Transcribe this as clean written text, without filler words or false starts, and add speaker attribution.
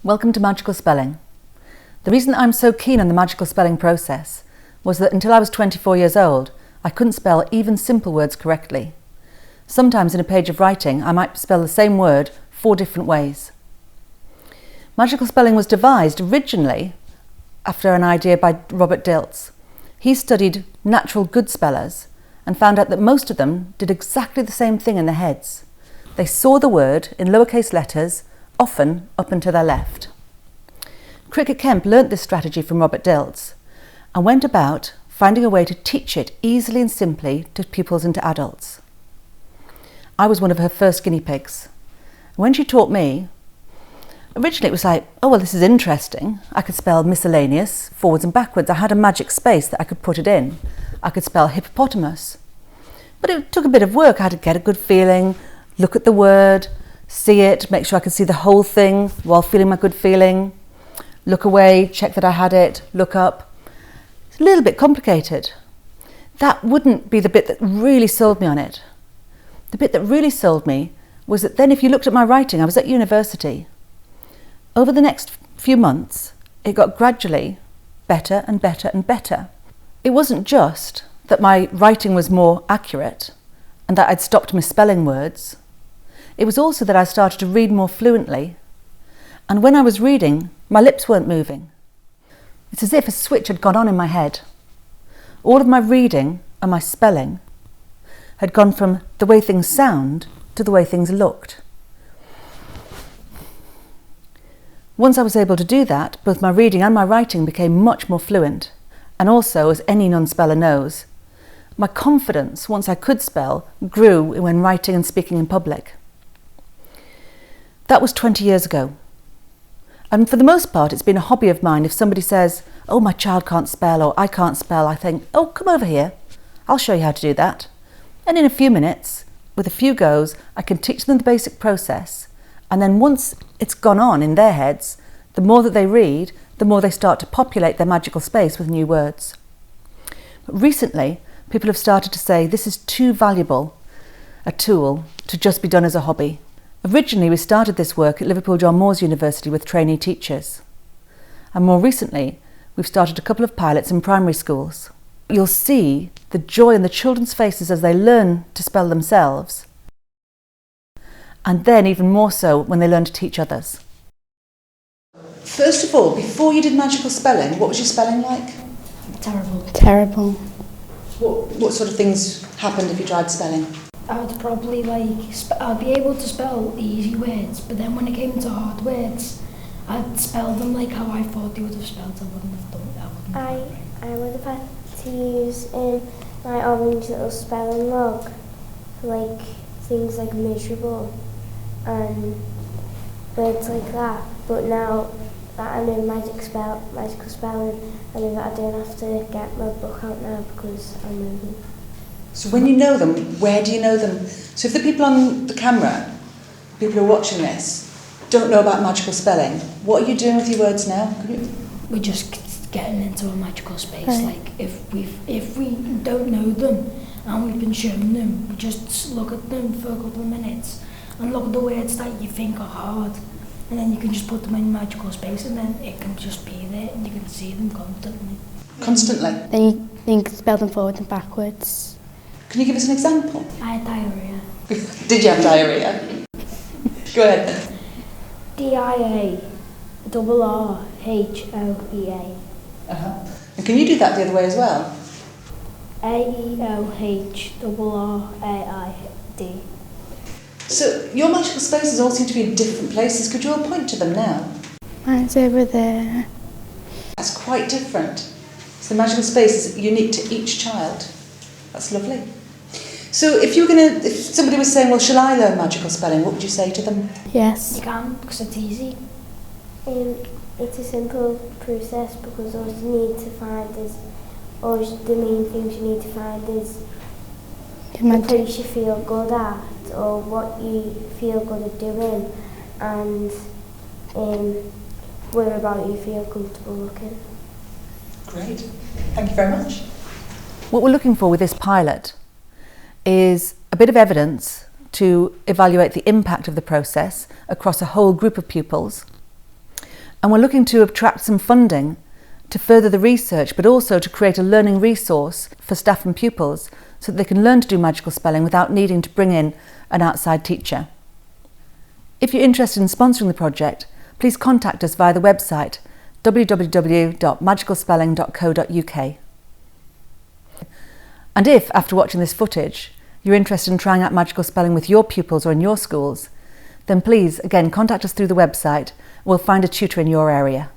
Speaker 1: Welcome to Magical Spelling. The reason I'm so keen on the magical spelling process was that until I was 24 years old, I couldn't spell even simple words correctly. Sometimes in a page of writing, I might spell the same word 4 different ways. Magical spelling was devised originally after an idea by Robert Dilts. He studied natural good spellers and found out that most of them did exactly the same thing in their heads. They saw the word in lowercase letters, often up and to their left. Cricket Kemp learnt this strategy from Robert Dilts and went about finding a way to teach it easily and simply to pupils and to adults. I was one of her first guinea pigs. When she taught me, originally it was like, oh well, this is interesting. I could spell miscellaneous, forwards and backwards. I had a magic space that I could put it in. I could spell hippopotamus. But it took a bit of work. I had to get a good feeling, look at the word, see it, make sure I could see the whole thing while feeling my good feeling, look away, check that I had it, look up. It's a little bit complicated. That wouldn't be the bit that really sold me on it. The bit that really sold me was that then if you looked at my writing, I was at university. Over the next few months, it got gradually better and better and better. It wasn't just that my writing was more accurate and that I'd stopped misspelling words. It was also that I started to read more fluently. And when I was reading, my lips weren't moving. It's as if a switch had gone on in my head. All of my reading and my spelling had gone from the way things sound to the way things looked. Once I was able to do that, both my reading and my writing became much more fluent. And also, as any non-speller knows, my confidence, once I could spell, grew when writing and speaking in public. That was 20 years ago. And for the most part, it's been a hobby of mine. If somebody says, oh, my child can't spell, or I can't spell, I think, oh, come over here. I'll show you how to do that. And in a few minutes, with a few goes, I can teach them the basic process. And then once it's gone on in their heads, the more that they read, the more they start to populate their magical space with new words. But recently, people have started to say this is too valuable a tool to just be done as a hobby. Originally, we started this work at Liverpool John Moores University with trainee teachers. And more recently, we've started a couple of pilots in primary schools. You'll see the joy in the children's faces as they learn to spell themselves, and then even more so when they learn to teach others. First of all, before you did magical spelling, what was your spelling like?
Speaker 2: Terrible.
Speaker 1: What sort of things happened if you tried spelling?
Speaker 2: I'd probably I'd be able to spell easy words, but then when it came to hard words, I'd spell them like how I thought they would have spelled. I wouldn't have done that.
Speaker 3: I would have had to use my orange little spelling log for things like miserable and words like that. But now that I know magical spelling, I know that I don't have to get my book out now because I know them.
Speaker 1: So when you know them, where do you know them? So if the people on the camera, people who are watching this, don't know about magical spelling, what are you doing with your words now?
Speaker 2: We're just getting into a magical space. Right. If we don't know them and we've been shown them, we just look at them for a couple of minutes and look at the words that you think are hard, and then you can just put them in magical space, and then it can just be there and you can see them constantly.
Speaker 1: Constantly?
Speaker 4: Then you can spell them forwards and backwards.
Speaker 1: Can you give us an example?
Speaker 2: I had diarrhea.
Speaker 1: Did you have diarrhea? Go ahead then.
Speaker 3: DIARRHOEA.
Speaker 1: And can you do that the other way as well?
Speaker 3: AEOHRRAID.
Speaker 1: So your magical spaces all seem to be in different places. Could you all point to them now?
Speaker 4: Mine's over there.
Speaker 1: That's quite different. So the magical space is unique to each child. That's lovely. So if somebody was saying, well, shall I learn magical spelling, what would you say to them?
Speaker 4: Yes.
Speaker 2: You can, because it's easy.
Speaker 3: It's a simple process because all you need to find is, or the main things you need to find is the place you feel good at or what you feel good at doing, and whereabout you feel comfortable looking.
Speaker 1: Great. Thank you very much. What we're looking for with this pilot is a bit of evidence to evaluate the impact of the process across a whole group of pupils, And we're looking to attract some funding to further the research, but also to create a learning resource for staff and pupils so that they can learn to do magical spelling without needing to bring in an outside teacher. If you're interested in sponsoring the project, please contact us via the website www.magicalspelling.co.uk. And if, after watching this footage, you're interested in trying out magical spelling with your pupils or in your schools, then please, again, contact us through the website and we'll find a tutor in your area.